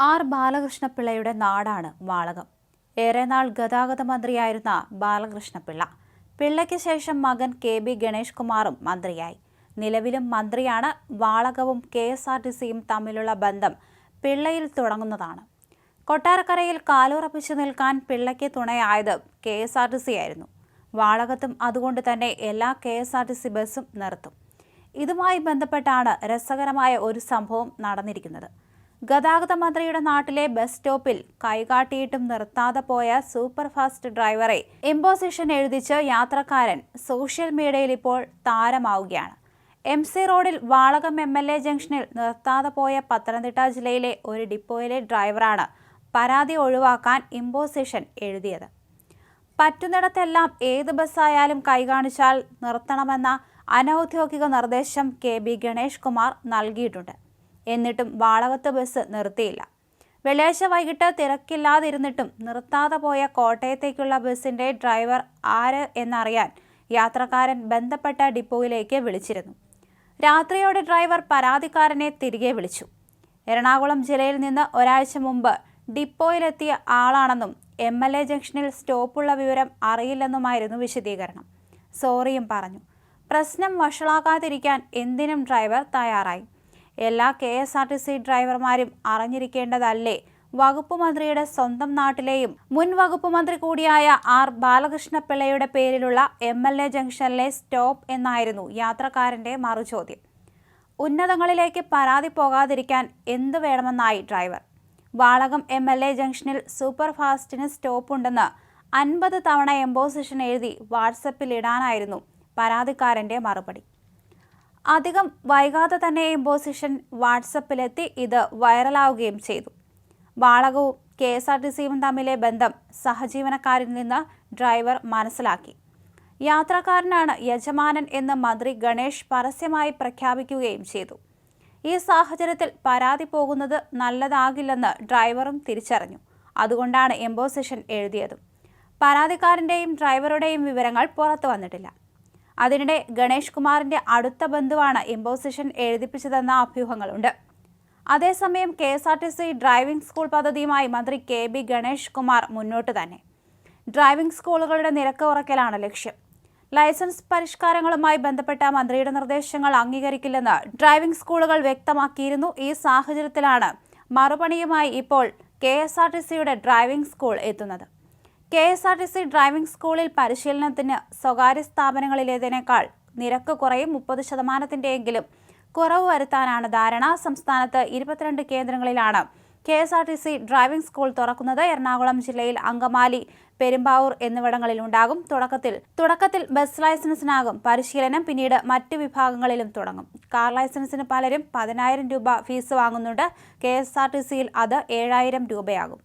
R ബാലകൃഷ്ണപിള്ളയുടെ നാടാണ് വാളകം. ഏറെ നാൾ ഗതാഗത മന്ത്രിയായിരുന്ന ബാലകൃഷ്ണപിള്ള. പിള്ളയ്ക്ക് ശേഷം മകൻ കെ.ബി. ഗണേഷ് കുമാറും മന്ത്രിയായി. നിലവിലും മന്ത്രിയാണ്. വാളകവും KSRTCയും തമ്മിലുള്ള ബന്ധം പിള്ളയിൽ തുടങ്ങുന്നതാണ്. കൊട്ടാരക്കരയിൽ കാലുറപ്പിച്ചു നിൽക്കാൻ പിള്ളയ്ക്ക് തുണയായത് KSRTC ആയിരുന്നു. വാളകത്തും അതുകൊണ്ട് തന്നെ എല്ലാ KSRTC ബസ്സും നിർത്തും. ഇതുമായി ബന്ധപ്പെട്ടാണ് രസകരമായ ഒരു സംഭവം നടന്നിരിക്കുന്നത്. ഗതാഗത മന്ത്രിയുടെ നാട്ടിലെ ബസ് സ്റ്റോപ്പിൽ കൈകാട്ടിയിട്ടും നിർത്താതെ പോയ സൂപ്പർ ഫാസ്റ്റ് ഡ്രൈവറെ ഇമ്പോസിഷൻ എഴുതിച്ച് യാത്രക്കാരൻ സോഷ്യൽ മീഡിയയിൽ ഇപ്പോൾ താരമാവുകയാണ്. MC റോഡിൽ വാളകം MLA ജംഗ്ഷനിൽ നിർത്താതെ പോയ പത്തനംതിട്ട ജില്ലയിലെ ഒരു ഡിപ്പോയിലെ ഡ്രൈവറാണ് പരാതി ഒഴിവാക്കാൻ ഇമ്പോസിഷൻ എഴുതിയത്. പറ്റുന്നിടത്തെല്ലാം ഏത് ബസ്സായാലും കൈകാണിച്ചാൽ നിർത്തണമെന്ന അനൗദ്യോഗിക നിർദ്ദേശം കെ.ബി. ഗണേഷ് കുമാർ നൽകിയിട്ടുണ്ട്. എന്നിട്ടും വാളകത്ത് ബസ് നിർത്തിയില്ല. വെള്ളിയാഴ്ച വൈകിട്ട് തിരക്കില്ലാതിരുന്നിട്ടും നിർത്താതെ പോയ കോട്ടയത്തേക്കുള്ള ബസിന്റെ ഡ്രൈവർ ആര് എന്നറിയാൻ യാത്രക്കാരൻ ബന്ധപ്പെട്ട ഡിപ്പോയിലേക്ക് വിളിച്ചിരുന്നു. രാത്രിയോടെ ഡ്രൈവർ പരാതിക്കാരനെ തിരികെ വിളിച്ചു. എറണാകുളം ജില്ലയിൽ നിന്ന് ഒരാഴ്ച മുമ്പ് ഡിപ്പോയിലെത്തിയ ആളാണെന്നും MLA ജംഗ്ഷനിൽ സ്റ്റോപ്പുള്ള വിവരം അറിയില്ലെന്നുമായിരുന്നു വിശദീകരണം. സോറിയും പറഞ്ഞു. പ്രശ്നം വഷളാക്കാതിരിക്കാൻ എന്തിനും ഡ്രൈവർ തയ്യാറായി. എല്ലാ KSRTC ഡ്രൈവർമാരും അറിഞ്ഞിരിക്കേണ്ടതല്ലേ വകുപ്പ് മന്ത്രിയുടെ സ്വന്തം നാട്ടിലെയും മുൻ വകുപ്പ് മന്ത്രി കൂടിയായ ആർ ബാലകൃഷ്ണപിള്ളയുടെ പേരിലുള്ള MLA ജംഗ്ഷനിലെ സ്റ്റോപ്പ് എന്നായിരുന്നു യാത്രക്കാരന്റെ മറുചോദ്യം. ഉന്നതങ്ങളിലേക്ക് പരാതി പോകാതിരിക്കാൻ എന്തു വേണമെന്നായി ഡ്രൈവർ. വാളകം MLA ജംഗ്ഷനിൽ സൂപ്പർ ഫാസ്റ്റിന് സ്റ്റോപ്പുണ്ടെന്ന് 50 തവണ എംബോസിഷൻ എഴുതി വാട്സപ്പിൽ ഇടാനായിരുന്നു പരാതിക്കാരന്റെ മറുപടി. അധികം വൈകാതെ തന്നെ ഇമ്പോസിഷൻ വാട്സപ്പിലെത്തി. ഇത് വൈറലാവുകയും ചെയ്തു. വാളകവും KSRTCയും തമ്മിലെ ബന്ധം സഹജീവനക്കാരിൽ നിന്ന് ഡ്രൈവർ മനസ്സിലാക്കി. യാത്രക്കാരനാണ് യജമാനൻ എന്ന് മന്ത്രി ഗണേഷ് പരസ്യമായി പ്രഖ്യാപിക്കുകയും ചെയ്തു. ഈ സാഹചര്യത്തിൽ പരാതി പോകുന്നത് നല്ലതാകില്ലെന്ന് ഡ്രൈവറും തിരിച്ചറിഞ്ഞു. അതുകൊണ്ടാണ് എംബോസിഷൻ എഴുതിയതും. പരാതിക്കാരൻ്റെയും ഡ്രൈവറുടെയും വിവരങ്ങൾ പുറത്തു വന്നിട്ടില്ല. അതിനിടെ ഗണേഷ് കുമാറിന്റെ അടുത്ത ബന്ധുവാണ് ഇമ്പോസിഷൻ എഴുതിപ്പിച്ചതെന്ന അഭ്യൂഹങ്ങളുണ്ട്. അതേസമയം KSRTC ഡ്രൈവിംഗ് സ്കൂൾ പദ്ധതിയുമായി മന്ത്രി കെ.ബി. ഗണേഷ് കുമാർ മുന്നോട്ട് തന്നെ. ഡ്രൈവിംഗ് സ്കൂളുകളുടെ നിരക്ക് കുറയ്ക്കലാണ് ലക്ഷ്യം. ലൈസൻസ് പരിഷ്കാരങ്ങളുമായി ബന്ധപ്പെട്ട മന്ത്രിയുടെ നിർദ്ദേശങ്ങൾ അംഗീകരിക്കില്ലെന്ന് ഡ്രൈവിംഗ് സ്കൂളുകൾ വ്യക്തമാക്കിയിരുന്നു. ഈ സാഹചര്യത്തിലാണ് മറുപണിയുമായി ഇപ്പോൾ KSRTCയുടെ ഡ്രൈവിംഗ് സ്കൂൾ എത്തുന്നത്. KSRTC ഡ്രൈവിംഗ് സ്കൂളിൽ പരിശീലനത്തിന് സ്വകാര്യ സ്ഥാപനങ്ങളിലേതിനേക്കാൾ നിരക്ക് കുറയും. 30%-എങ്കിലും കുറവ് വരുത്താനാണ് ധാരണ. സംസ്ഥാനത്ത് 22 കേന്ദ്രങ്ങളിലാണ് KSRTC ഡ്രൈവിംഗ് സ്കൂൾ തുറക്കുന്നത്. എറണാകുളം ജില്ലയിൽ അങ്കമാലി, പെരുമ്പാവൂർ എന്നിവിടങ്ങളിൽ ഉണ്ടാകും. തുടക്കത്തിൽ ബസ് ലൈസൻസിനാകും പരിശീലനം. പിന്നീട് മറ്റ് വിഭാഗങ്ങളിലും തുടങ്ങും. കാർ ലൈസൻസിന് പലരും 10,000 രൂപ ഫീസ് വാങ്ങുന്നുണ്ട്. KSRTCയിൽ അത് 7,000 രൂപയാകും.